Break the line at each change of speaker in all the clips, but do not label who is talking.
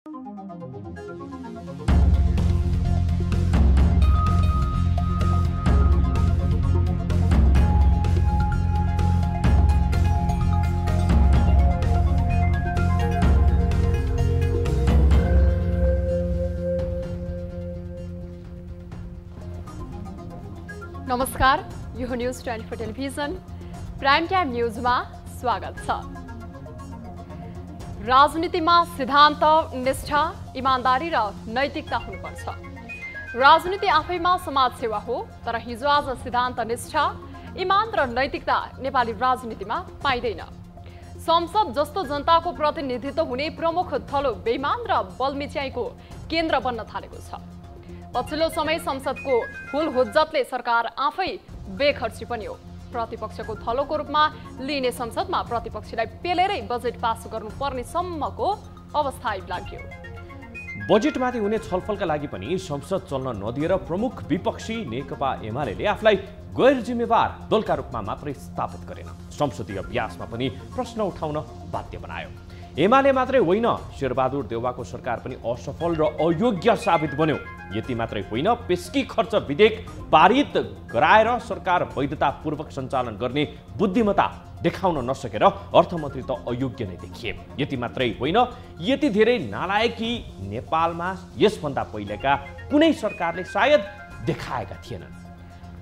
नमस्कार, यो news 24 television prime time न्यूजमा स्वागत छ। राजनीतिमा सिद्धान्त, निष्ठा, इमानदारी र नैतिकता हुनुपर्छ। राजनीति आफैमा समाज सेवा हो, तर हिजो आज सिद्धान्त, निष्ठा, इमान र नैतिकता नेपाली राजनीतिमा पाइँदैन। संसद जस्तो जनताको प्रतिनिधित्व हुने प्रमुख थलो बेइमान र बलमिच्याईको केन्द्र बन्न थालेको छ। पछिल्लो समय संसदको हुलहुज्जतले सरकार आफै बेखर्ची पनि हो। प्रतिपक्षको थलोको रूपमा लिने संसदमा प्रतिपक्षलाई पेलेरै बजेट पास गर्नुपर्ने सम्मको अवस्था आइलाग्यो।
बजेटमाथि हुने छलफलका लागि पनि संसद चल्न नदिएर प्रमुख विपक्षी नेकपा एमाले आफूलाई गैर जिम्मेवार दलका रूपमा मात्रै स्थापित गरेन, संसदीय अभ्यासमा पनि प्रश्न उठाउन बाध्य बनायो। एमाले मात्रै होइन, शेरबहादुर देउवाको सरकार पनि असफल र अयोग्य साबित बन्यो। यति मात्रै होइन, पेस्की खर्च विधेयक पारित गराएर सरकार वैधतापूर्वक सञ्चालन गर्ने बुद्धिमत्ता देखाउन नसकेर अर्थमन्त्री त अयोग्य नै देखिए। यति मात्रै होइन, यति धेरै नालायकी नेपालमा यसभन्दा पहिलेका कुनै सरकारले सायद देखाएका थिएनन्।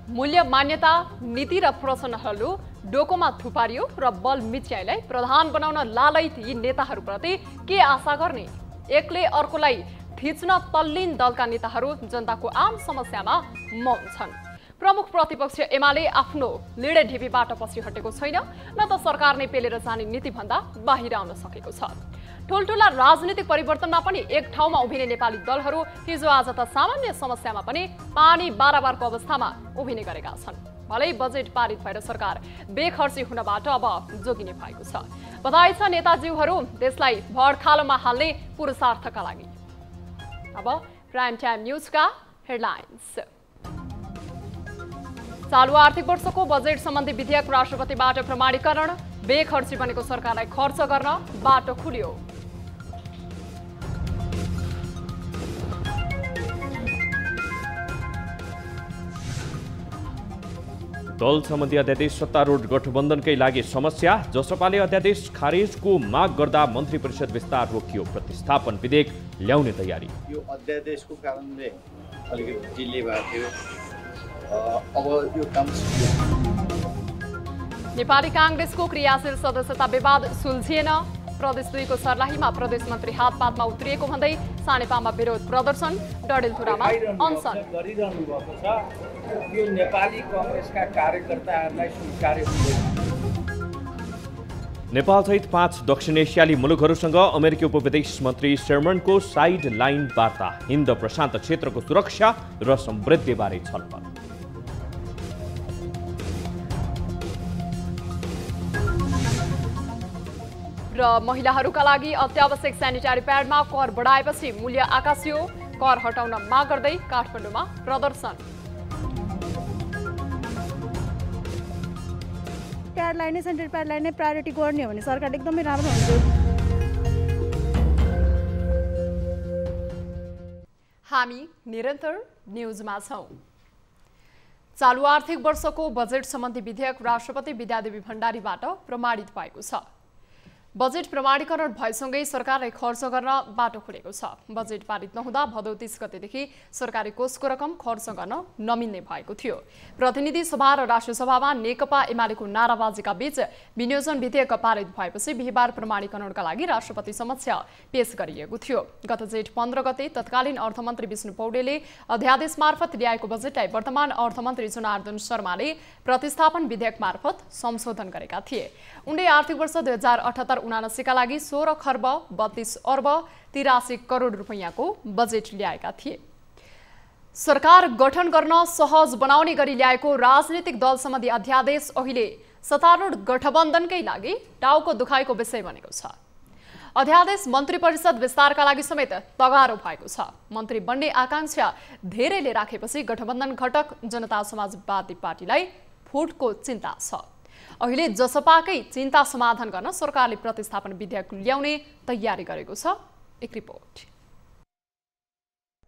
मूल्य मान्यता, नीति र प्रश्नहरू डोकोमा थुपारियो र बलमिच्याईलाई प्रधान बनाउन लालयित यी नेताहरूप्रति के आशा गर्ने? एकले अर्कोलाई थिच्न तल्लीन दलका नेताहरू जनताको आम समस्यामा मौन छन्। प्रमुख प्रतिपक्ष एमाले आफ्नो लिडे ढिपीबाट पछि हटेको छैन, न त सरकार नै पेलेर जाने नीतिभन्दा बाहिर आउन सकेको छ। ठुल्ठुला राजनीतिक परिवर्तनमा पनि एक ठाउँमा उभिने नेपाली दलहरू हिजो आज त सामान्य समस्यामा पनि पानी बाराबारको अवस्थामा उभिने गरेका छन्। भलै बजेट पारित भएर सरकार बेखर्ची हुनबाट अब जोगिने भएको छ। बधाई छ नेताजीहरू देशलाई भडखालोमा हाल्ने पुरुषार्थका लागि। अब प्राइम टाइम न्यूजका हेडलाइन्स। चालु आर्थिक वर्षको बजेट सम्बन्धी विधेयक राष्ट्रपतिबाट प्रमाणीकरण, बेखर्ची बनेको सरकारलाई खर्च गर्न बाटो खुल्यो।
दल सम्बन्धी अध्यादेश सत्तारूढ गठबन्धनकै लागि समस्या, जसपाले अध्यादेश खारेजको माग गर्दा मन्त्री परिषद विस्तार रोकियो। प्रतिस्थापन विधेयक ल्याउने तयारी।
यो अध्यादेशको कारणले अलिकति डिले भएको थियो, अब यो काम
नेपाली कांग्रेसको क्रियाशील सदस्यता विवाद सुल्झिएन। प्रदेश 2 को सर्लाहीमा प्रदेश मन्त्री हातपातमा उत्रिएको भन्दै सानेपामा विरोध प्रदर्शन, डडेलधुरामा अनसन
गरिरहनु भएको छ। यो नेपाली कांग्रेसका कार्यकर्ताहरूलाई स्वीकार्य हुँदैन।
नेपाल सहित 5 दक्षिण एसियाली मुलुकहरूसँग अमेरिकी उपविदेश मन्त्री शेरमनको साइड लाइन वार्ता, हिन्द प्रशान्त क्षेत्रको सुरक्षा र समृद्धिबारे छलफल।
र महिलाहरूका लागि अत्यावश्यक सेनिटरी प्याडमा कर बढाएपछि मूल्य आकाशियो, कर हटाउन माग गर्दै काठमाडौँमा प्रदर्शन।
प्याडलाई नै सेनिटरी प्याडलाई नै प्रायोरिटी गर्ने हो भने सरकारले एकदमै राम्रो हुन्छ।
हामी निरन्तर न्यूजमा छौं। चालु आर्थिक वर्षको बजेट सम्बन्धी विधेयक राष्ट्रपति विद्यादेवी भण्डारीबाट प्रमाणित भएको छ। बजेट प्रमाणीकरण भएसँगै सरकारलाई खर्च गर्न बाटो खुलेको छ। बजेट पारित नहुँदा भदौ 30 गतेदेखि सरकारी कोषको रकम खर्च गर्न नमिल्ने भएको थियो। प्रतिनिधि सभा र राष्ट्रिय सभामा नेकपा एमालेको नाराबाजीका बीच विनियोजन विधेयक पारित भएपछि बिहीबार प्रमाणीकरणका लागि राष्ट्रपति समक्ष पेश गरिएको थियो। गत जेठ 15 गते तत्कालीन अर्थमन्त्री विष्णु पौडेलले अध्यादेश मार्फत ल्याएको बजेटलाई वर्तमान अर्थमन्त्री जनार्दन शर्माले प्रतिस्थापन विधेयक मार्फत संशोधन गरेका थिए। उनले आर्थिक वर्ष 2078-79 का लागि 16 खर्ब 32 अर्ब 83 करोड रुपैयाँको बजेट ल्याएका थिए। सरकार गठन गर्न सहज बनाउने गरी ल्याएको राजनीतिक दल सम्बन्धी अध्यादेश अहिले सत्तारूढ गठबन्धनकै लागि टाउको दुखाइको विषय बनेको छ। अध्यादेश मन्त्री परिषद विस्तारका लागि समेत तगारो भएको छ। मन्त्री बन्ने आकांक्षा धेरैले राखेपछि गठबन्धन घटक जनता समाजवादी पार्टीलाई फुटको चिन्ता छ। अहिले जसपाकै चिन्ता समाधान गर्न सरकारले प्रतिस्थापन विधेयक ल्याउने तयारी गरेको छ एक रिपोर्ट।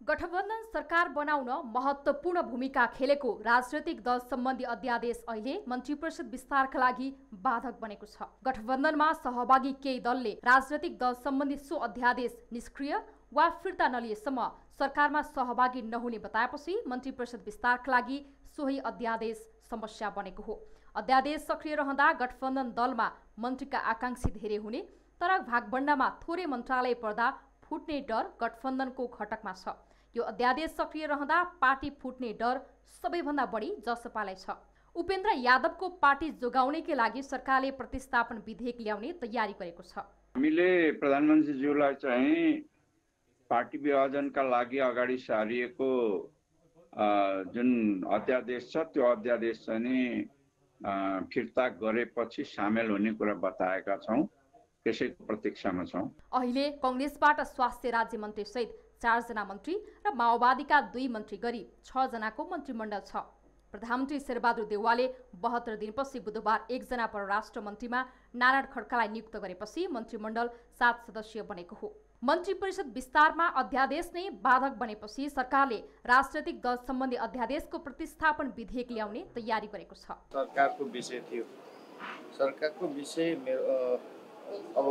गठबन्धन सरकार बनाउन महत्त्वपूर्ण भूमिका खेलेको राजनैतिक दल सम्बन्धी अध्यादेश अहिले मन्त्री परिषद विस्तारका लागि बाधक बनेको छ। गठबन्धनमा सहभागी केही दलले राजनैतिक दल सम्बन्धी सो अध्यादेश निष्क्रिय वा फिर्ता नलिएसम्म सरकारमा सहभागी नहुने बताएपछि मन्त्री परिषद विस्तारका लागि सोही अध्यादेश समस्या बनेको हो। अध्यादेश सक्रिय रहँदा गठबन्धन दलमा मन्त्रीका आकांक्षी धेरै हुने, तर भागभण्डामा थोरै मन्त्रालय पर्दा फुट्ने डर गठबन्धनको घटकमा छ। यो अध्यादेश सक्रिय रहँदा पार्टी फुट्ने डर सबैभन्दा बढी जसपालाई छ। उपेन्द्र यादवको पार्टी जोगाउनेकै लागि सरकारले प्रतिस्थापन विधेयक ल्याउने तयारी गरेको छ।
हामीले प्रधानमन्त्रीज्यूलाई चाहिँ पार्टी विभाजनका लागि अगाडि सारिएको जुन अध्यादेश छ त्यो अध्यादेश चाहिँ फिर्ता गरेपछि सामेल हुने कुरा बताएका छौँ। त्यसैको प्रतीक्षामा छौँ।
अहिले कांग्रेसबाट स्वास्थ्य राज्य मन्त्री सहित 4 जना मन्त्री र माओवादीका 2 मन्त्री गरी 6 जनाको मन्त्रीमण्डल छ। प्रधानमन्त्री शेरबहादुर देउवाले 72 दिनपछि बुधबार 1 जना परराष्ट्र मन्त्रीमा नारायण खड्कालाई नियुक्त गरेपछि मन्त्रीमण्डल 7 सदस्यीय बनेको हो। मन्त्री परिषद विस्तारमा अध्यादेश नै बाधक बनेपछि सरकारले राजनैतिक दल सम्बन्धी अध्यादेशको प्रतिस्थापन विधेयक ल्याउने तयारी गरेको छ।
सरकारको विषय थियो। सरकारको विषय अब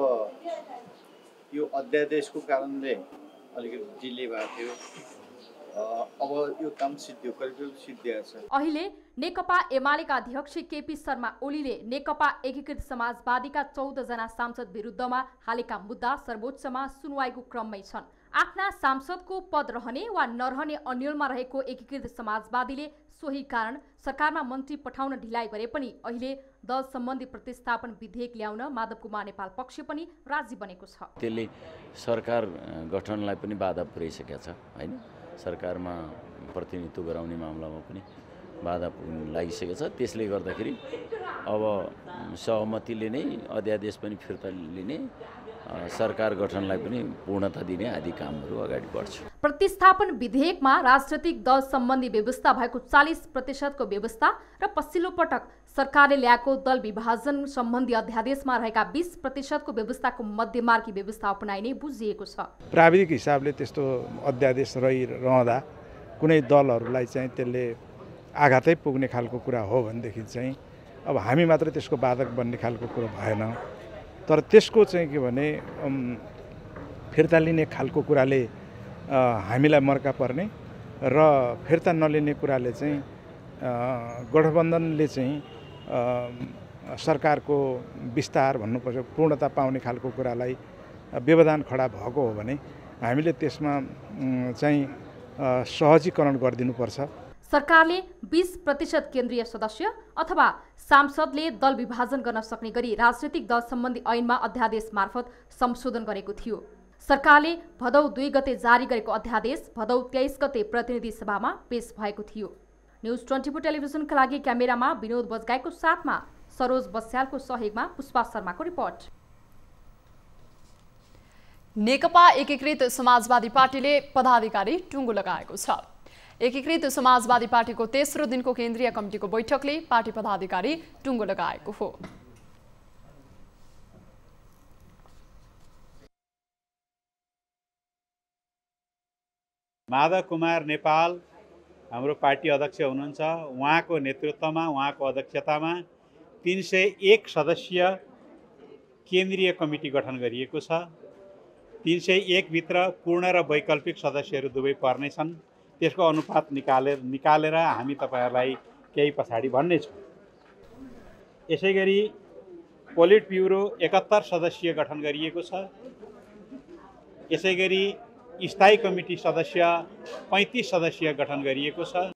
यो अध्यादेशको कारणले अलिकति डिले भएको थियो। अब यो काम सिद्धियो, करिब सिद्धिएको छ।
अहिले नेकपा एमालेका अध्यक्ष केपी शर्मा ओलीले नेकपा एकीकृत समाजवादीका 14 जना सांसद विरुद्धमा हालेका मुद्दा सर्वोच्चमा सुनवाईको क्रममै छन्। आफ्ना सांसदको पद रहने वा नरहने अन्यलमा रहेको एकीकृत समाजवादीले सोही कारण सरकारमा मन्त्री पठाउन ढिलाइ गरे पनि अहिले दल सम्बन्धी प्रतिस्थापन विधेयक ल्याउन माधव कुमार नेपाल पक्ष पनि राजी बनेको छ।
त्यसले सरकार गठनलाई पनि बाधा पुर्याइसकेको छ हैन। सरकारमा प्रतिनिधित्व गराउने मामलामा पनि बाधा लागिसकेको छ। त्यसले गर्दाखेरि अब सहमतिले नै अध्यादेश पनि फिर्ता लिने, सरकार गठनलाई पनि पूर्णता दिने आदि कामहरू अगाडि बढ्छ।
प्रतिस्थापन विधेयकमा राजनैतिक दल सम्बन्धी व्यवस्था भएको 40% व्यवस्था र पछिल्लो पटक सरकारले ल्याएको दल विभाजन सम्बन्धी अध्यादेशमा रहेका 20% व्यवस्थाको मध्यमार्गी व्यवस्था अपनाइने बुझिएको छ।
प्राविधिक हिसाबले त्यस्तो अध्यादेश रहिरहँदा कुनै दलहरूलाई चाहिँ त्यसले आघातै पुग्ने खालको कुरा हो भनेदेखि चाहिँ अब हामी मात्र त्यसको बाधक बन्ने खालको कुरो भएन। तर त्यसको चाहिँ के भने फिर्ता लिने खालको कुराले हामीलाई मर्का पर्ने र फिर्ता नलिने कुराले चाहिँ गठबन्धनले चाहिँ सरकारको विस्तार भन्नुपर्छ पूर्णता पाउने खालको कुरालाई व्यवधान खडा भएको हो भने हामीले त्यसमा चाहिँ सहजीकरण गरिदिनुपर्छ।
सरकारले 20% केन्द्रीय सदस्य अथवा सांसदले दल विभाजन गर्न सक्ने गरी राजनैतिक दल सम्बन्धी ऐनमा अध्यादेश मार्फत संशोधन गरेको थियो। सरकारले भदौ 2 गते जारी गरेको अध्यादेश भदौ 23 गते प्रतिनिधि सभामा पेश भएको थियो। न्युज 24 टेलिभिजनका लागि क्यामेरामा विनोद बजगाईको साथमा सरोज बस्यालको सहयोगमा पुष्पा शर्माको रिपोर्ट।
नेकपा एकीकृत समाजवादी पार्टीले पदाधिकारी टुङ्गो लगाएको छ। एकीकृत समाजवादी पार्टीको तेस्रो दिनको केन्द्रीय कमिटीको बैठकले पार्टी पदाधिकारी टुङ्गो लगाएको हो।
माधव कुमार नेपाल हाम्रो पार्टी अध्यक्ष हुनुहुन्छ। उहाँको नेतृत्वमा, उहाँको अध्यक्षतामा 301 सदस्यीय केन्द्रीय कमिटी गठन गरिएको छ। 301 भित्र पूर्ण र वैकल्पिक सदस्यहरू दुवै पर्नेछन्। त्यसको अनुपात निकालेर हामी तपाईहरुलाई केही पछाडि भन्नेछौँ। यसैगरी पोलिट ब्युरो 71 सदस्यीय गठन गरिएको छ। यसैगरी स्थायी कमिटी सदस्य 35 सदस्यीय गठन गरिएको छ।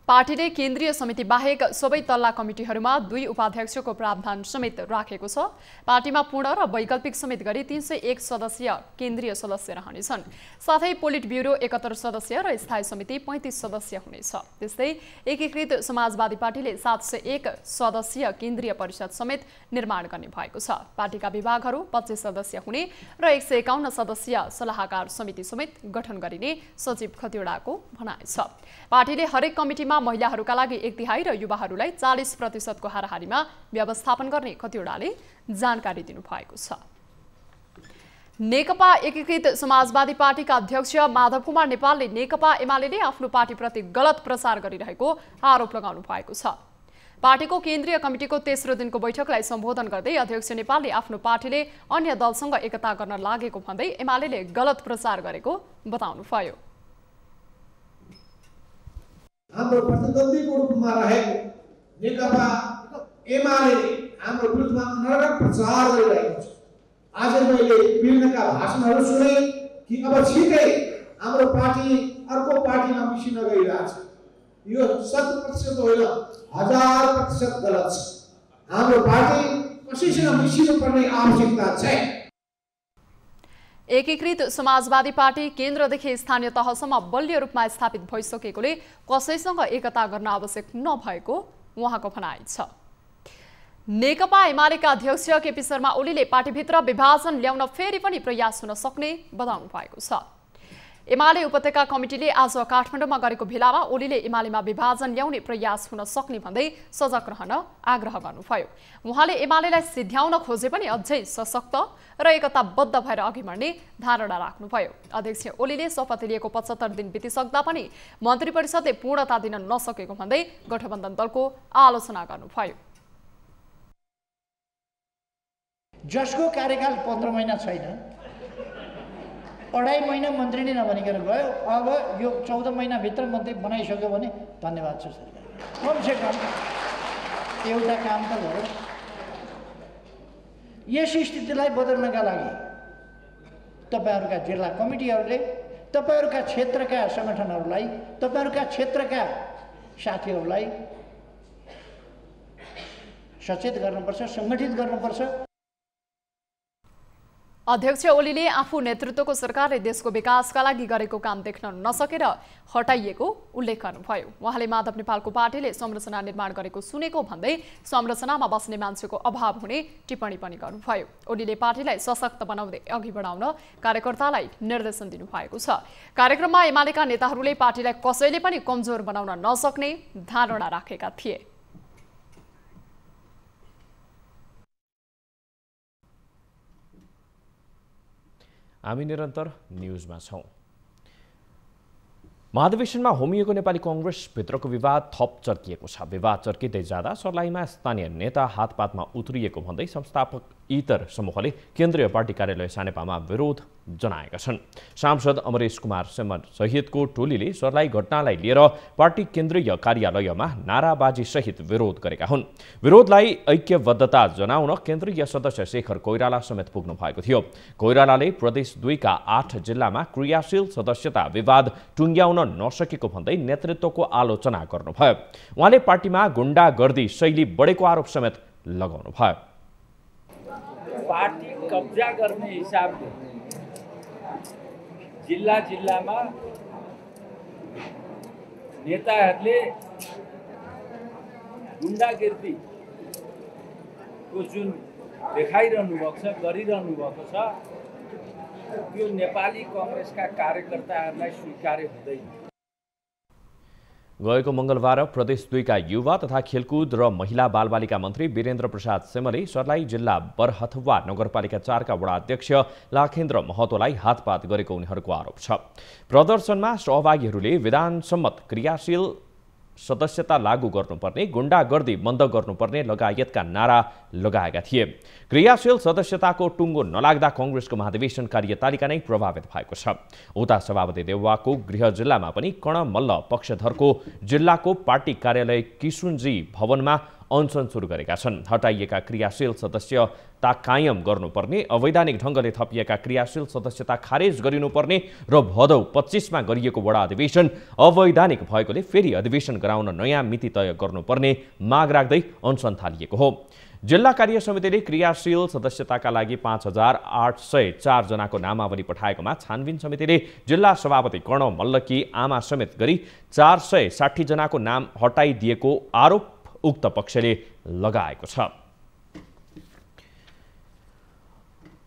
पार्टीले केन्द्रीय समिति बाहेक सबै तल्ला कमिटीहरूमा 2 उपाध्यक्षको प्रावधान समेत राखेको छ। पार्टीमा पूर्ण र वैकल्पिक समेत गरी 301 सदस्यीय केन्द्रीय सदस्य रहनेछन्। साथै पोलिट ब्युरो 71 सदस्य र स्थायी समिति 35 सदस्य हुनेछ। त्यस्तै एकीकृत समाजवादी पार्टीले 701 सदस्यीय केन्द्रीय परिषद समेत निर्माण गर्ने भएको छ। पार्टीका विभागहरू 25 सदस्य हुने र 151 सदस्यीय सल्लाहकार समिति समेत गठन गरिने सचिव खतिवडाको भनाइ छ। पार्टीले हरेक कमिटीमा महिलाहरूका लागि 1/3 र युवाहरूलाई 40% को हाराहारीमा व्यवस्थापन गर्ने खतिवडाले जानकारी दिनुभएको छ। नेकपा एकीकृत समाजवादी पार्टीका अध्यक्ष माधव कुमार नेपालले नेकपा एमाले आफ्नो पार्टीप्रति गलत प्रचार गरिरहेको आरोप लगाउनु भएको छ। पार्टीको केन्द्रीय कमिटीको तेस्रो दिनको बैठकलाई सम्बोधन गर्दै अध्यक्ष नेपालले आफ्नो पार्टीले अन्य दलसँग एकता गर्न लागेको भन्दै एमाले गलत प्रचार गरेको बताउनुभयो।
हाम्रो प्रतिद्वन्द्वीको रूपमा रहेको नेकपा एमाले हाम्रो विरुद्धमा नरक प्रचार गरिरहेको छ। आज मैले विभिन्नका भाषणहरू सुने कि अब छिटै हाम्रो पार्टी अर्को पार्टीमा मिसिन गइरहेछ। यो 100% होइन, 1000% गलत छ। हाम्रो पार्टी कसैसँग मिसिनु पर्ने आवश्यकता छैन।
एकीकृत समाजवादी पार्टी केन्द्रदेखि स्थानीय तहसम्म बलियो रूपमा स्थापित भइसकेकोले कसैसँग एकता गर्न आवश्यक नभएको उहाँको भनाइ छ। नेकपा एमालेका अध्यक्ष केपी शर्मा ओलीले पार्टीभित्र विभाजन ल्याउन फेरि पनि प्रयास हुन सक्ने बताउनु भएको छ। एमाले उपत्यका कमिटीले आज काठमाडौँमा गरेको भेलामा ओलीले एमालेमा विभाजन ल्याउने प्रयास हुन सक्ने भन्दै सजग रहन आग्रह गर्नुभयो। उहाँले एमालेलाई सिध्याउन खोजे पनि अझै सशक्त र एकताबद्ध भएर अघि बढ्ने धारणा राख्नुभयो। अध्यक्ष ओलीले शपथ लिएको 75 दिन बितिसक्दा पनि मन्त्री परिषदले पूर्णता दिन नसकेको भन्दै गठबन्धन दलको आलोचना गर्नुभयो।
जसको कार्यकाल 15 महिना छैन, 2.5 महिना मन्त्री नै नबनिकन गयो, अब यो 14 महिनाभित्र मन्त्री बनाइसक्यो भने धन्यवाद छ सरकार। कमसे कम एउटा काम त भयो। यस स्थितिलाई बदल्नका लागि तपाईहरुका जिल्ला कमिटीहरूले, तपाईहरुका क्षेत्रका संगठनहरूलाई, तपाईहरुका क्षेत्रका साथीहरूलाई सचेत गर्नुपर्छ, सङ्गठित गर्नुपर्छ।
अध्यक्ष ओलीले आफू नेतृत्वको सरकारले देशको विकासका लागि गरेको काम देख्न नसकेर हटाइएको उल्लेख गर्नुभयो। उहाँले माधव नेपालको पार्टीले संरचना निर्माण गरेको सुनेको भन्दै संरचनामा बस्ने मान्छेको अभाव हुने टिप्पणी पनि गर्नुभयो। ओलीले पार्टीलाई सशक्त बनाउँदै अघि बढाउन कार्यकर्तालाई निर्देशन दिनुभएको छ। कार्यक्रममा एमालेका नेताहरूले पार्टीलाई कसैले पनि कमजोर बनाउन नसक्ने धारणा राखेका थिए।
हामी निरन्तर न्यूजमा छौं। महाधिवेशनमा होमिएको नेपाली कांग्रेसभित्रको विवाद थप चर्किएको छ। विवाद चर्किँदै जाँदा सर्लाहीमा स्थानीय नेता हातपातमा उत्रिएको भन्दै संस्थापक इतर समूहले केन्द्रीय पार्टी कार्यालय सानेपामा विरोध जनाएका छन्। सांसद अमरेश कुमार सेमर सहितको टोलीले सर्लाही घटनालाई लिएर पार्टी केन्द्रीय कार्यालयमा नाराबाजी सहित विरोध गरेका हुन्। विरोधलाई ऐक्यबद्धता जनाउन केन्द्रीय सदस्य शेखर कोइराला समेत पुग्नु भएको थियो। कोइरालाले प्रदेश 2 का 8 जिल्लामा क्रियाशील सदस्यता विवाद टुङ्ग्याउन नसकेको भन्दै नेतृत्वको आलोचना गर्नुभयो। उहाँले पार्टीमा गुण्डागर्दी शैली बढेको आरोप समेत लगाउनुभयो।
पार्टी कब्जा गर्ने हिसाबले जिल्लामा नेताहरूले गुण्डागिर्दीको जुन देखाइरहनु भएको छ, गरिरहनु भएको छ, यो नेपाली कांग्रेसका कार्यकर्ताहरूलाई स्वीकार्य हुँदैन।
गएको मंगलबार प्रदेश 2 का युवा तथा खेलकुद र महिला बालबालिका मन्त्री वीरेन्द्र प्रसाद सेमले सर्लाही जिल्ला बरहथवा नगरपालिका 4 का वडा अध्यक्ष लाखेन्द्र महतोलाई हातपात गरेको उनीहरूको आरोप छ। प्रदर्शनमा सहभागीहरूले विधानसम्मत क्रियाशील सदस्यता लागू गर्नुपर्ने, गुण्डागर्दी बन्द गर्नुपर्ने लगायतका नारा लगाएका थिए। क्रियाशील सदस्यताको टुङ्गो नलाग्दा कांग्रेसको महाधिवेशन कार्यतालिका नै प्रभावित भएको छ। उता सभापति देउवाको गृह जिल्लामा पनि कणमल्ल पक्षधरको जिल्लाको पार्टी कार्यालय किशुनजी भवनमा अनसन सुरु गरेका छन्। हटाइएका क्रियाशील सदस्यता कायम गर्नुपर्ने, अवैधानिक ढङ्गले थपिएका क्रियाशील सदस्यता खारेज गरिनुपर्ने र भदौ 25 मा गरिएको वडा अधिवेशन अवैधानिक भएकोले फेरि अधिवेशन गराउन नयाँ मिति तय गर्नुपर्ने माग राख्दै अनसन थालिएको हो। जिल्ला कार्य समितिले क्रियाशील सदस्यताका लागि 5804 जनाको नामावली पठाएकोमा छानबिन समितिले जिल्ला सभापति कर्ण मल्लकी आमा समेत गरी 460 जनाको नाम हटाइदिएको आरोप उक्त पक्षले लगाएको छ।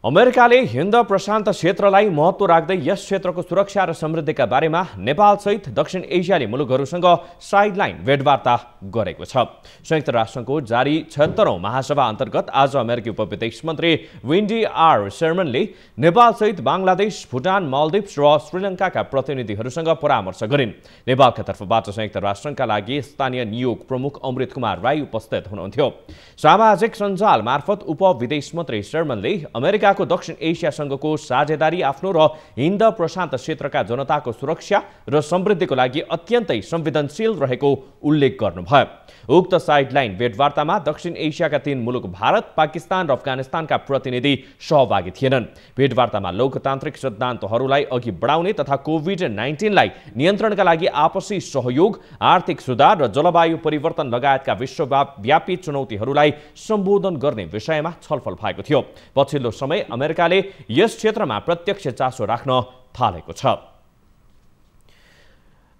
अमेरिकाले हिन्द प्रशान्त क्षेत्रलाई महत्त्व राख्दै यस क्षेत्रको सुरक्षा र समृद्धिका बारेमा नेपालसहित दक्षिण एसियाली मुलुकहरूसँग साइडलाइन भेटवार्ता गरेको छ। संयुक्त राष्ट्रको जारी 76औं महासभा अन्तर्गत आज अमेरिकी उपविदेश मन्त्री विन्डी आर शेरमनले नेपालसहित बांग्लादेश, भुटान, मालदिप्स र श्रीलङ्काका प्रतिनिधिहरूसँग परामर्श गरिन्। नेपालका तर्फबाट संयुक्त राष्ट्रका लागि स्थानीय नियोग प्रमुख अमृत कुमार राई उपस्थित हुनुहुन्थ्यो। सामाजिक सञ्जाल मार्फत उपविदेश मन्त्री शेरमनले अमेरिका को दक्षिण एसियासँगको साझेदारी आफ्नो र हिन्द प्रशान्त क्षेत्रका जनताको सुरक्षा र समृद्धिको लागि अत्यन्तै संवेदनशील रहेको उल्लेख गर्नुभयो। उक्त साइडलाइन भेटवार्तामा दक्षिण एसियाका 3 मुलुक भारत, पाकिस्तान र अफगानिस्तानका प्रतिनिधि सहभागी थिएनन्। भेटवार्तामा लोकतान्त्रिक सिद्धान्तहरूलाई अघि बढाउने तथा कोभिड-19 लाई नियन्त्रणका लागि आपसी सहयोग, आर्थिक सुधार र जलवायु परिवर्तन लगायतका विश्वव्यापी चुनौतीहरूलाई सम्बोधन गर्ने विषयमा छलफल भएको थियो। पछिल्लो समय अमेरिकाले यस क्षेत्रमा प्रत्यक्ष चासो राख्न थालेको छ।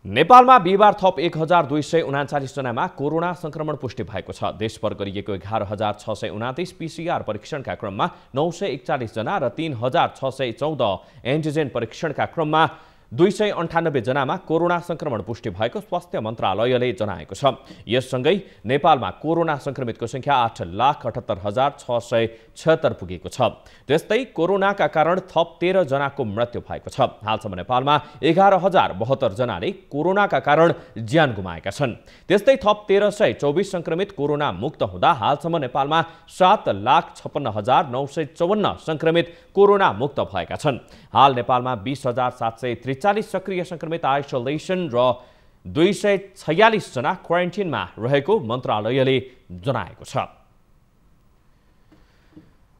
नेपालमा बिहिबार थप 1239 जनामा कोरोना संक्रमण पुष्टि भएको छ। देशभर गरिएको 11629 पीसीआर परीक्षणका क्रममा 941 जना र 3614 एन्टिजेन परीक्षणका क्रममा 298 जनामा कोरोना संक्रमण पुष्टि भएको स्वास्थ्य मन्त्रालयले जनाएको छ। यससँगै नेपालमा कोरोना संक्रमितको संख्या 8,78,676 पुगेको छ। त्यस्तै कोरोनाका कारण थप 13 जनाको मृत्यु भएको छ। हालसम्म नेपालमा 11,072 जनाले कोरोनाका कारण ज्यान गुमाएका छन्। त्यस्तै थप 1324 संक्रमित कोरोना मुक्त हुँदा हालसम्म नेपालमा 7,56,954 संक्रमित कोरोना मुक्त भएका छन्। हाल नेपालमा 20,743 सक्रिय संक्रमित आइसोलेसन र 246 जना क्वारेन्टिनमा रहेको मन्त्रालयले जनाएको छ।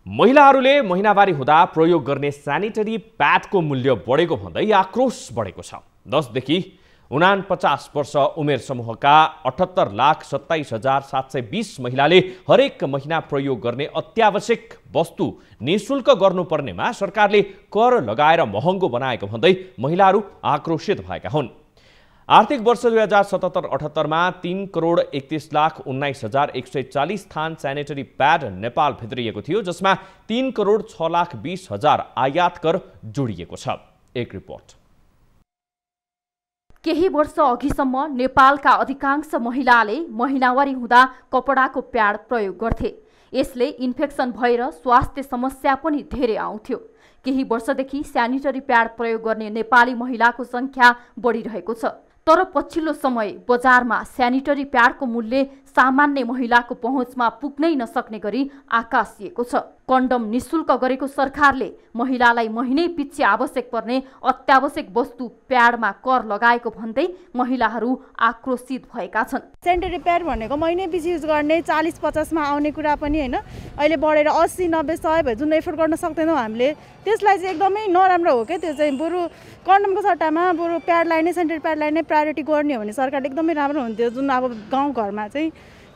महिलाहरूले महिनावारी हुँदा प्रयोग गर्ने स्यानिटरी प्याडको मूल्य बढेको भन्दै आक्रोश बढेको छ। 10 देखि 49 वर्ष उमेर समूहका 78,27,720 महिलाले हरेक महिना प्रयोग गर्ने अत्यावश्यक वस्तु निःशुल्क गर्नुपर्नेमा सरकारले कर लगाएर महँगो बनाएको भन्दै महिलाहरू आक्रोशित भएका हुन्। आर्थिक वर्ष 2077-78 मा 3,31,19,140 थान स्यानिटरी प्याड नेपाल भित्रिएको थियो, जसमा 3,06,20,000 आयात कर जोडिएको छ। एक रिपोर्ट।
केही वर्ष अघिसम्म नेपालका अधिकांश महिलाले महिनावारी हुँदा कपडाको प्याड प्रयोग गर्थे। यसले इन्फेक्सन भएर स्वास्थ्य समस्या पनि धेरै आउँथ्यो। केही वर्षदेखि स्यानिटरी प्याड प्रयोग गर्ने नेपाली महिलाको संख्या बढिरहेको छ। तर पछिल्लो समय बजारमा स्यानिटरी प्याडको मूल्य सामान्य महिलाको पहुँचमा पुग्नै नसक्ने गरी आकाशिएको छ। कन्डम निःशुल्क गरेको सरकारले महिलालाई महिनै पछि आवश्यक पर्ने अत्यावश्यक वस्तु प्याडमा कर लगाएको भन्दै महिलाहरू आक्रोशित भएका छन्।
सेनिटरी प्याड भनेको महिनै पछि युज गर्ने 40-50 मा आउने कुरा पनि हैन, अहिले बढेर 80-90-100 भयो, जुन एफोर्ड गर्न सक्दैनौँ हामीले। त्यसलाई चाहिँ एकदमै नराम्रो हो के। त्यो चाहिँ बरु कन्डमको सट्टामा बरु प्याडलाई नै, सेनिटरी प्याडलाई नै प्रायोरिटी गर्ने हो भने सरकारले एकदमै राम्रो हुन्थ्यो। जुन अब गाउँघरमा चाहिँ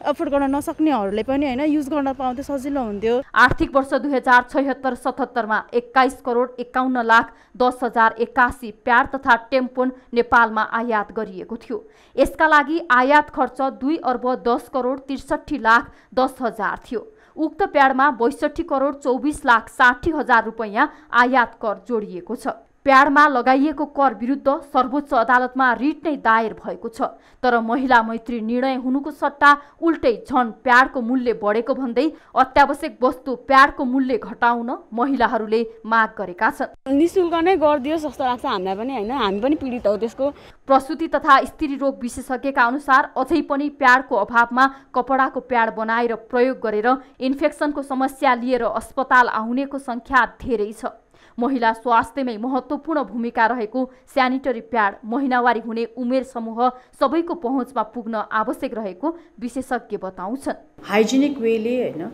अफोर्ड गर्न नसक्नेहरूले पनि हैन युज गर्न पाउँथे, सजिलो हुन्थ्यो।
आर्थिक वर्ष 2076-77 मा 21,51,10,081 प्याड तथा टेम्पोन नेपालमा आयात गरिएको थियो। यसका लागि आयात खर्च 2,10,63,60,10,000 थियो। उक्त प्याडमा 62,24,60,000 रुपैयाँ आयात कर जोडिएको छ। प्याडमा लगाइएको कर विरुद्ध सर्वोच्च अदालतमा रिट नै दायर भएको छ। तर महिला मैत्री निर्णय हुनुको सट्टा उल्टै झन प्याडको मूल्य बढेको भन्दै अत्यावश्यक वस्तु प्याडको मूल्य घटाउन महिलाहरूले माग गरेका छन्।
निःशुल्क नै गरिदियोस् जस्तो लाग्छ हामीलाई पनि हैन, हामी पनि पीडित हौ त्यसको।
प्रसुति तथा स्त्री रोग विशेषज्ञका अनुसार अझै पनि प्याडको अभावमा कपडाको प्याड बनाएर प्रयोग गरेर इन्फेक्सनको समस्या लिएर अस्पताल आउनेको संख्या धेरै छ। महिला स्वास्थ्यमै महत्त्वपूर्ण भूमिका रहेको स्यानिटरी प्याड महिनावारी हुने उमेर समूह सबैको पहुँचमा पुग्न आवश्यक रहेको विशेषज्ञ बताउँछन्।
हाइजेनिक वेले हैन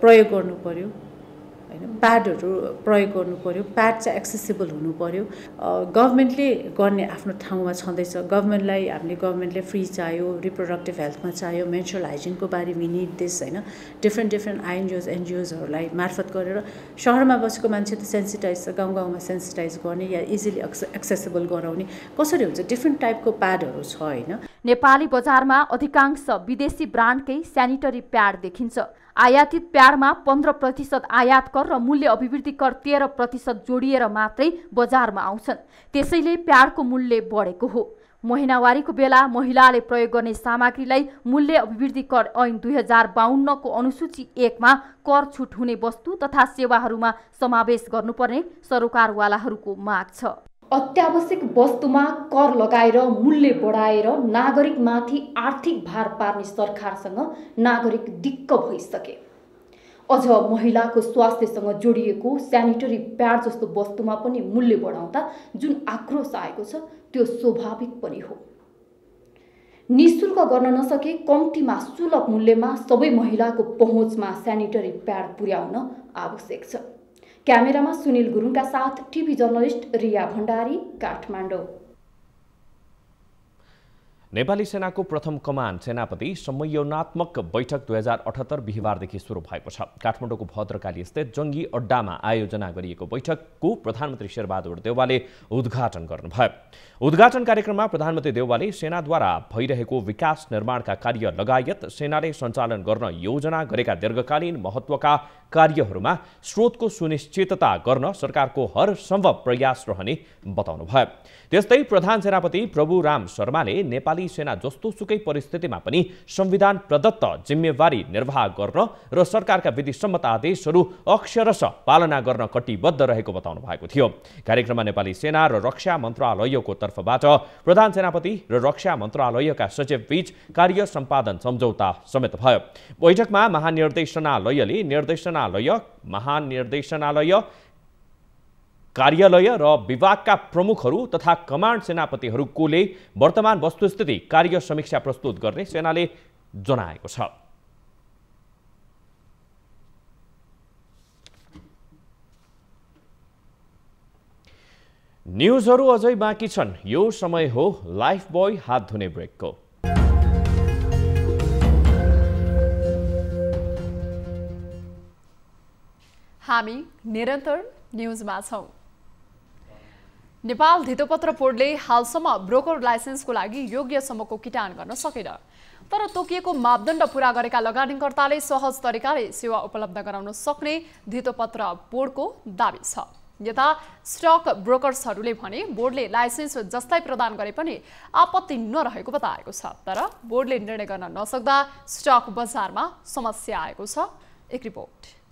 प्रयोग गर्नु पर्यो, हैन प्याडहरू प्रयोग गर्नु पर्यो। प्याड चाहिँ एक्सेसिबल हुनु पर्यो। गभर्नमेन्टले गर्ने आफ्नो ठाउँमा छँदैछ। गभर्नमेन्टले फ्री चाहियो, रिप्रोडक्टिभ हेल्थमा चाहियो, मेन्स्ट्रुअल हाइजिनको बारे वी निड दिस हैन। डिफ्रेन्ट एनजिओजहरूलाई मार्फत गरेर सहरमा बसेको मान्छे त सेन्सिटाइज छ, गाउँमा सेन्सिटाइज गर्ने या इजिली एक्सेसिबल गराउने कसरी हुन्छ। डिफ्रेन्ट टाइपको प्याडहरू छ हैन।
नेपाली बजारमा अधिकांश विदेशी ब्रान्डकै स्यानिटरी प्याड देखिन्छ। आयातित प्याडमा 15% आयात कर र मूल्य अभिवृद्धि कर 13% जोडिएर मात्रै बजारमा आउँछन्। त्यसैले प्याडको मूल्य बढेको हो। महिनावारीको बेला महिलाले प्रयोग गर्ने सामग्रीलाई मूल्य अभिवृद्धि कर ऐन 2052 को अनुसूची 1 मा कर छुट हुने वस्तु तथा सेवाहरूमा समावेश गर्नुपर्ने सरकारवालाहरूको माग छ। अत्यावश्यक वस्तुमा कर लगाएर मूल्य बढाएर नागरिकमाथि आर्थिक भार पार्ने सरकारसँग नागरिक दिक्क भइसके। अझ महिलाको स्वास्थ्यसँग जोडिएको स्यानिटरी प्याड जस्तो वस्तुमा पनि मूल्य बढाउँदा जुन आक्रोश आएको छ त्यो स्वाभाविक पनि हो। निःशुल्क गर्न नसके कम्तीमा सुलभ मूल्यमा सबै महिलाको पहुँचमा स्यानिटरी प्याड पुर्याउन आवश्यक छ। क्यामेरामा सुनिल गुरुङका साथ टिभी जर्नलिस्ट रिया भण्डारी, काठमाडौँ।
नेपाली सेनाको प्रथम कमान सेनापति संयोजनात्मक बैठक 2078 बिहिबारदेखि सुरु भएको छ। काठमाडौँको भद्रकाली स्थित जङ्गी अड्डामा आयोजना गरिएको बैठकको प्रधानमन्त्री शेरबहादुर देउवाले उद्घाटन गर्नुभयो। उद्घाटन कार्यक्रममा प्रधानमन्त्री देउवाले सेनाद्वारा भइरहेको विकास निर्माणका कार्य लगायत सेनाले सञ्चालन गर्न योजना गरेका दीर्घकालीन महत्त्वका कार्यहरूमा स्रोतको सुनिश्चितता गर्न सरकारको हर सम्भव प्रयास रहने बताउनुभयो। त्यस्तै प्रधान सेनापति प्रभुराम शर्माले नेपाली सेना जस्तो सुकै परिस्थितिमा पनि संविधान प्रदत्त जिम्मेवारी निर्वाह गर्न र सरकारका विधिसम्मत आदेशहरू अक्षरशः पालना गर्न कटिबद्ध रहेको बताउनु भएको थियो। कार्यक्रममा नेपाली सेना र रक्षा मन्त्रालयको तर्फबाट प्रधान सेनापति र रक्षा मन्त्रालयका सचिव बीच कार्य सम्पादन सम्झौता समेत भयो। बैठकमा महानिर्देशनालयले महानिर्देशनालय कार्यालय र विभागका प्रमुखहरू तथा कमान्ड सेनापतिहरूकोले वर्तमान वस्तुस्थिति कार्य समीक्षा प्रस्तुत गर्ने सेनाले जनाएको छ। न्युजहरू अझै बाँकी छन्। यो समय हो लाइफ बोय हात धुने ब्रेकको।
हामी निरन्तर न्युजमा छौं। नेपाल धितोपत्र बोर्डले हालसम्म ब्रोकर लाइसेन्सको लागि योग्यसम्मको किटान गर्न सकेन। तर तोकिएको मापदण्ड पूरा गरेका लगानीकर्ताले सहज तरिकाले सेवा उपलब्ध गराउन सक्ने धितोपत्र बोर्डको दाबी छ। यता स्टक ब्रोकर्सहरूले भने बोर्डले लाइसेन्स जस्तै प्रदान गरे पनि आपत्ति नरहेको बताएको छ। तर बोर्डले निर्णय गर्न नसक्दा स्टक बजारमा समस्या आएको छ। एक रिपोर्ट।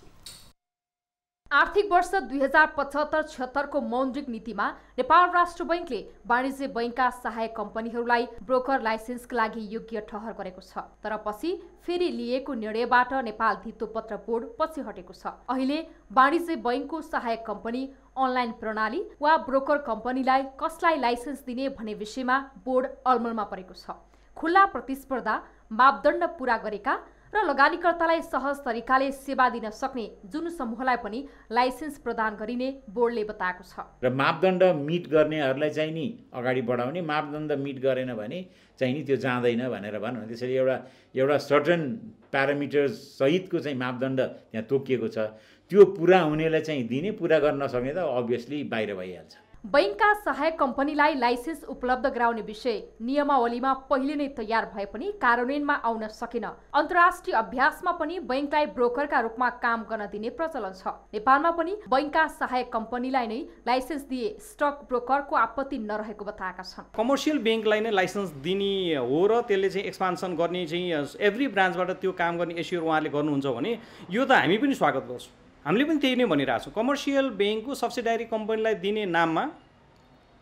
आर्थिक वर्ष 2075-76 को मौद्रिक नीतिमा नेपाल राष्ट्र बैंकले वाणिज्य बैंकका सहायक कम्पनीहरूलाई ब्रोकर लाइसेन्सका लागि योग्य ठहर गरेको छ। तर पछि फेरि लिएको निर्णयबाट नेपाल धितोपत्र बोर्ड पछि हटेको छ। अहिले वाणिज्य बैंकको सहायक कम्पनी, अनलाइन प्रणाली वा ब्रोकर कम्पनीलाई कसलाई लाइसेन्स दिने भन्ने विषयमा बोर्ड अलमलमा परेको छ। खुल्ला प्रतिस्पर्धा, मापदण्ड पूरा गरेका र लगानीकर्तालाई सहज तरिकाले सेवा दिन सक्ने जुन समूहलाई पनि लाइसेन्स प्रदान गरिने बोर्डले बताएको छ।
र मापदण्ड मिट गर्नेहरूलाई चाहिँ नि अगाडि बढाउने, मापदण्ड मिट गरेन भने चाहिँ नि त्यो जाँदैन भनेर भनौँ। त्यसरी एउटा सर्टन प्यारामिटर्स सहितको चाहिँ मापदण्ड त्यहाँ तोकिएको छ। त्यो पुरा हुनेलाई चाहिँ दिने, पुरा गर्न नसक्ने त अभियसली बाहिर भइहाल्छ।
बैंकका सहायक कम्पनीलाई लाइसेन्स उपलब्ध गराउने विषय नियमावलीमा पहिले नै तयार भए पनि कार्यान्वयनमा आउन सकेन। अन्तर्राष्ट्रिय अभ्यासमा पनि बैंकलाई ब्रोकरका रूपमा काम गर्न दिने प्रचलन छ। नेपालमा पनि बैंकका सहायक कम्पनीलाई नै लाइसेन्स दिए स्टक ब्रोकरको आपत्ति नरहेको बताएका छन्।
कमर्सियल बैंकलाई नै लाइसेन्स दिने हो र त्यसले चाहिँ एक्सपान्सन गर्ने चाहिँ एभ्री ब्रान्चबाट त्यो काम गर्ने एस्योर उहाँले गर्नुहुन्छ भने यो त हामी पनि स्वागत गर्छौँ। हामीले पनि त्यही नै भनिरहेको छौँ। कमर्सियल बैंकको सब्सिडारी कम्पनीलाई दिने नाममा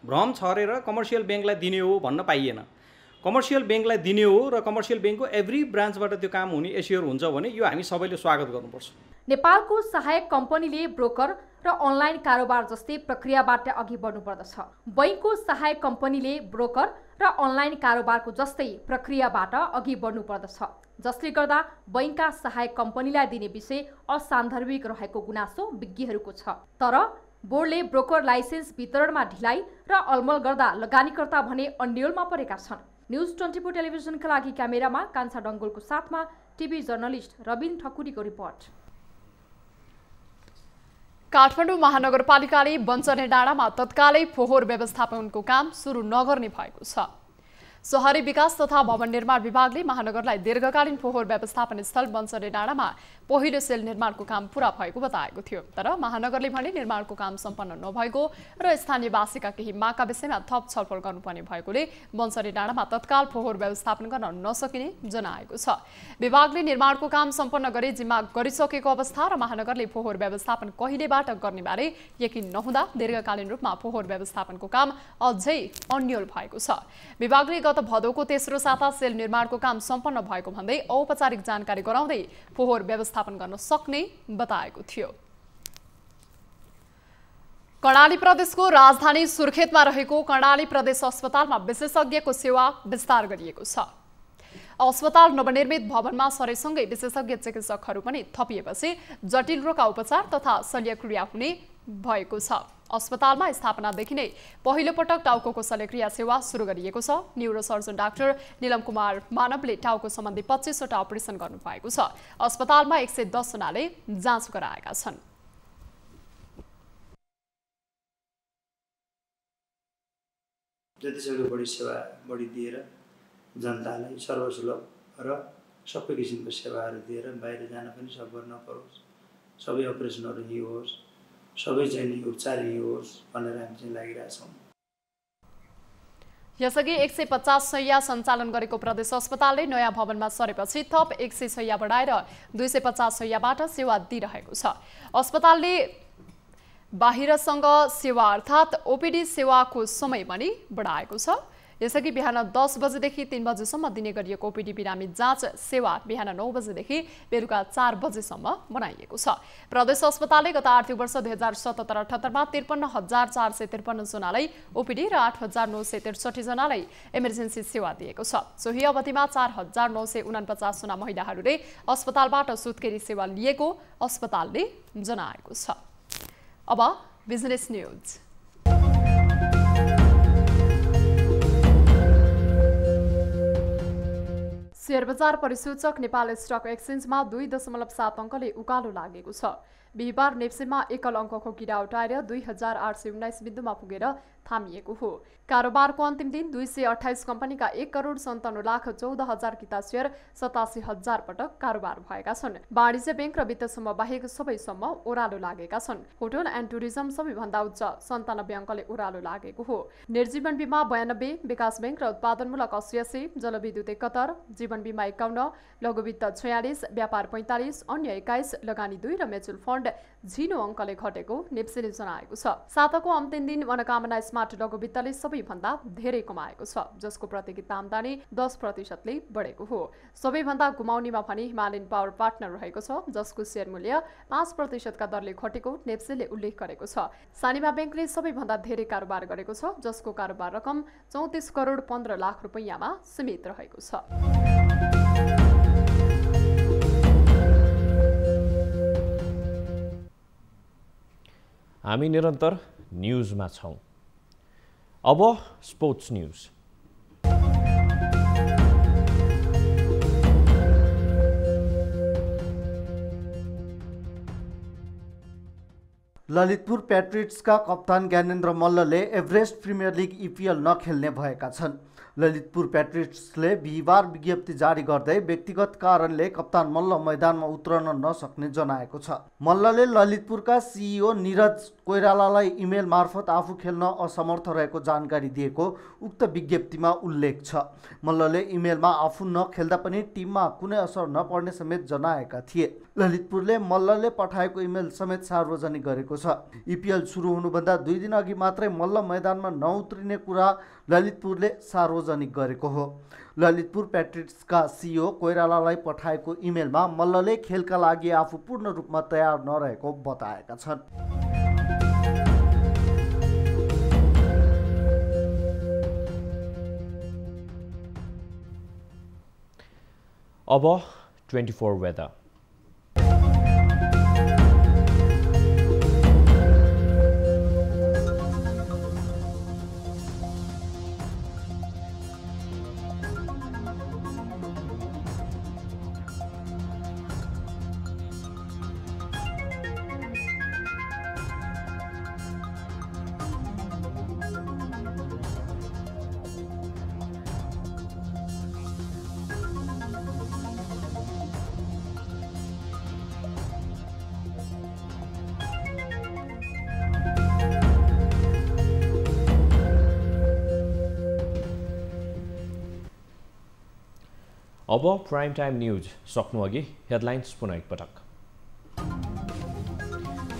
भ्रम छरेर कमर्सियल बैंकलाई दिने हो भन्न पाइएन। कमर्सियल बैंकलाई दिने हो र कमर्सियल बैंकको एभ्री ब्रान्चबाट त्यो काम हुने एस्योर हुन्छ भने यो हामी सबैले स्वागत गर्नुपर्छ।
नेपालको सहायक कम्पनीले ब्रोकर र अनलाइन कारोबार जस्तै प्रक्रियाबाट अघि बढ्नुपर्दछ। बैंकको सहायक कम्पनीले ब्रोकर र अनलाइन कारोबारको जस्तै प्रक्रियाबाट अघि बढ्नुपर्दछ, जसले गर्दा बैंकका सहायक कम्पनीलाई दिने विषय असान्दर्भिक रहेको गुनासो विज्ञहरूको छ। तर बोर्डले ब्रोकर लाइसेन्स वितरणमा ढिलाइ र अलमल गर्दा लगानीकर्ता भने अन्यलमा परेका छन्। न्युज 24 टेलिभिजनका लागि क्यामेरामा कान्छा डङ्गोलको साथमा टिभी जर्नलिस्ट रबिन ठकुरीको रिपोर्ट।
काठमाडौँ महानगरपालिकाले बञ्चने डाँडामा तत्कालै फोहोर व्यवस्थापनको काम सुरु नगर्ने भएको छ। शहरी विकास तथा भवन निर्माण विभागले महानगरलाई दीर्घकालीन फोहोर व्यवस्थापन स्थल बन्सरे डाँडामा पहिलो सेल निर्माणको काम पूरा भएको बताएको थियो। तर महानगरले भने निर्माणको काम सम्पन्न नभएको र स्थानीयवासीका केही मागका विषयमा थप छलफल गर्नुपर्ने भएकोले बन्सरे डाँडामा तत्काल फोहोर व्यवस्थापन गर्न नसकिने जनाएको छ। विभागले निर्माणको काम सम्पन्न गरी जिम्मा गरिसकेको अवस्था र महानगरले फोहोर व्यवस्थापन कहिलेबाट गर्ने बारे यकिन नहुँदा दीर्घकालीन रूपमा फोहोर व्यवस्थापनको काम अझै अन्यल भएको छ। विभागले गत भदौको तेस्रो साता सेल निर्माणको काम सम्पन्न भएको भन्दै औपचारिक जानकारी गराउँदै फोहोर व्यवस्थापन गर्न सक्ने बताएको थियो। कर्णाली प्रदेशको राजधानी सुर्खेतमा रहेको कर्णाली प्रदेश अस्पतालमा विशेषज्ञको सेवा विस्तार गरिएको छ। अस्पताल नवनिर्मित भवनमा सरेसँगै विशेषज्ञ चिकित्सकहरू पनि थपिएपछि जटिल रोगका उपचार तथा शल्यक्रिया हुने भएको छ। अस्पतालमा स्थापनादेखि नै पहिलो पटक टाउको शल्यक्रिया सेवा सुरु गरिएको छ। न्युरोसर्जन डाक्टर नीलम कुमार मानवले टाउको सम्बन्धी 25 वटा अपरेसन गर्नुभएको छ। अस्पतालमा 110 जनाले जाँच गराएका छन्।
जतिसक्दो बढी सेवा बढी दिएर जनतालाई सर्वसुलभ र सबै किसिमको सेवाहरू दिएर बाहिर जान पनि सफर नपरोस्, सबै अपरेसनहरू यही होस्, सबै चाहिँ उपचार यही होस् भनेर हामी चाहिँ लागिरहेछौँ।
यसअघि 150 शैय्या सञ्चालन गरेको प्रदेश अस्पतालले नयाँ भवनमा सरेपछि थप 100 शैय्या बढाएर 250 शैय्याबाट सेवा दिइरहेको छ। अस्पतालले बाहिरसँग सेवा अर्थात् ओपीडी सेवाको समय पनि बढाएको छ। यसअघि बिहान 10 बजेदेखि 3 बजेसम्म दिने गरिएको ओपीडी बिरामी जाँच सेवा बिहान 9 बजेदेखि बेलुका 4 बजेसम्म बनाइएको छ। प्रदेश अस्पतालले गत आर्थिक वर्ष 2077-78 मा 53,453 जनालाई ओपीडी र 8,963 जनालाई इमर्जेन्सी सेवा दिएको छ। सोही अवधिमा 4,949 जना महिलाहरूले अस्पतालबाट सुत्केरी सेवा लिएको अस्पतालले जनाएको छ। अब बिजनेस न्यूज। शेयर बजार परिसूचक नेपाल स्टक एक्सचेन्जमा 2.7 अङ्कले उकालो लागेको छ। बिहिबार नेप्सेमा एकल अङ्कको गिरा उठाएर 2,819 बिन्दुमा पुगेर थामिएको हो। कारोबारको अन्तिम दिन 228 कम्पनीका 1,57,14,000 किता सेयर 87,000 पटक कारोबार भएका छन्। वाणिज्य बैंक र वित्त समूह बाहेक सबै समूह ओह्रालो लागेका छन्। होटल एन्ड टुरिज्म सबैभन्दा उच्च 97 अङ्कले ओह्रालो लागेको हो। निर्जीवन बीमा 92, विकास बैंक र उत्पादनमूलक 88, जलविद्युत 71, जीवन बीमा 51, लघुवित्त 46, व्यापार 45, अन्य 21, लगानी 2 र म्युचुअल फन्ड 0 अङ्कले घटेको नेप्सेले जनाएको छ। साताको अन्तिम दिन मनोकामना स्मार्ट लघुवित्तले सबैभन्दा धेरै कमाएको छ, जसको प्रतिकित आम्दानी 10%ले बढेको हो। सबैभन्दा गुमाउनेमा भने हिमालयन पावर पार्टनर रहेको छ, जसको शेयर मूल्य 5% का दरले घटेको नेप्सेले उल्लेख गरेको छ। सानिमा बैंकले सबैभन्दा धेरै कारोबार गरेको छ, जसको कारोबार रकम 34 करोड 15 लाख रुपैयाँमा सीमित रहेको छ।
हामी निरन्तर न्यूजमा छौं। अब स्पोर्ट्स न्यूज।
ललितपुर पैट्रियट्सका कप्तान ज्ञानेन्द्र मल्लले एभरेस्ट प्रिमियर लिग ईपीएल नखेल्ने भएका छन्। ललितपुर पैट्रियट्सले बिहिबार विज्ञप्ति जारी गर्दै व्यक्तिगत कारणले कप्तान मल्ल मैदानमा उत्रन नसक्ने जनाएको छ। मल्लले ललितपुरका सीईओ नीरज कोइरालालाई इमेल मार्फत आफू खेल्न असमर्थ रहेको जानकारी दिएको उक्त विज्ञप्तिमा उल्लेख छ। मल्लले इमेलमा आफू नखेल्दा पनि टिममा कुनै असर नपर्ने समेत जनाएका थिए। ललितपुरले मल्लले पठाएको इमेल समेत सार्वजनिक गरेको छ। ईपीएल सुरु हुनुभन्दा 2 दिन अघि मात्रै मल्ल मैदानमा नउत्रिने कुरा ललितपुरले सार्वजनिक गरेको हो। ललितपुर पैट्रियट्सका सीईओ कोइरालालाई पठाएको इमेलमा मल्लले खेलका लागि आफू पूर्ण रूपमा तयार नरहेको बताएका छन्।
अब 24 वेदर। अब प्राइम टाइम न्यूज सक्नु अघि हेडलाइन्स पुनः एकपटक।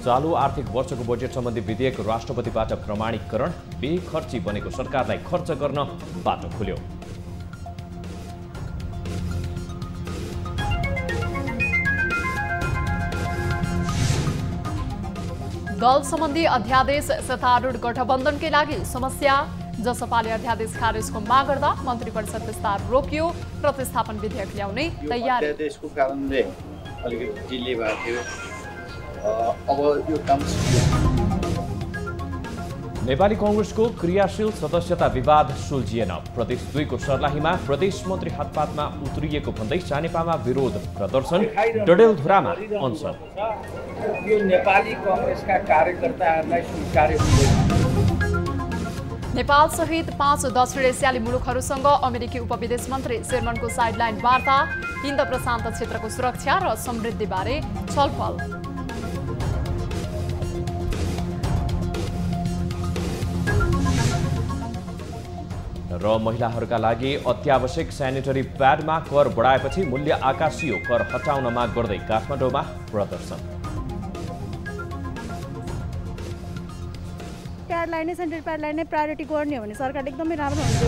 चालू आर्थिक वर्षको बजेट सम्बन्धी विधेयक राष्ट्रपतिबाट प्रमाणीकरण, बेखर्ची बनेको सरकारलाई खर्च गर्न बाटो खुल्यो।
दल सम्बन्धी अध्यादेश सत्तारूढ गठबन्धनकै लागि समस्या, जसपाले अध्यादेश खारेजको माग गर्दा मन्त्री परिषद विस्तार रोकियो, प्रतिस्थापन विधेयक ल्याउने तयारी।
अध्यादेशको कारणले अलिकति डिले भएको थियो, अब यो काम
नेपाली कांग्रेसको क्रियाशील सदस्यता विवाद सुल्झिएन। प्रदेश 2 को सर्लाहीमा प्रदेश मन्त्री हातपातमा उत्रिएको भन्दै सानेपामा विरोध प्रदर्शन, डडेलधुरामा अनसन।
यो नेपाली कांग्रेसका कार्यकर्ताहरूलाई स्वीकार्य हुँदैन।
नेपाल सहित 5 दक्षिण एसियाली मुलुकहरूसँग अमेरिकी उपविदेश मन्त्री शेरमनको साइडलाइन वार्ता, हिन्द प्रशान्त क्षेत्रको सुरक्षा र समृद्धिबारे छलफल।
र महिलाहरूका लागि अत्यावश्यक सेनिटरी प्याडमा कर बढाएपछि मूल्य आकाशियो, कर हटाउन माग गर्दै काठमाडौँमा प्रदर्शन।
प्याडलाई नै सेनिटरी प्याडलाई नै प्रायोरिटी गर्ने हो भने सरकार एकदमै राम्रो हुन्छ।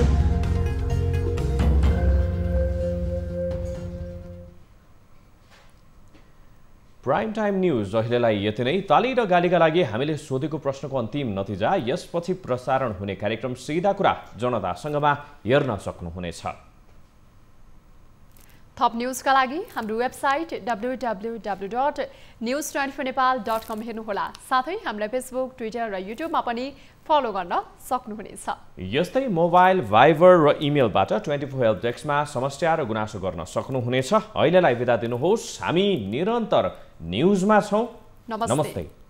प्राइम टाइम न्यूज अहिलेलाई यति नै। ताली र गालीका लागि हामीले सोधेको प्रश्नको अन्तिम नतिजा यसपछि प्रसारण हुने कार्यक्रम सिधा कुरा जनतासँगमा हेर्न सक्नुहुनेछ।
थप न्यूजका लागि हाम्रो वेबसाइट www.news24nepal.com हेर्नुहोला। साथै हामीलाई फेसबुक, ट्विटर र युट्युबमा पनि फलो गर्न सक्नुहुनेछ।
यस्तै मोबाइल, भाइबर र इमेलबाट 24 हेल्प डेस्कमा समस्या र गुनासो गर्न सक्नुहुनेछ। अहिलेलाई बिदा दिनुहोस्। हामी निरन्तर न्यूजमा छौं।
नमस्ते।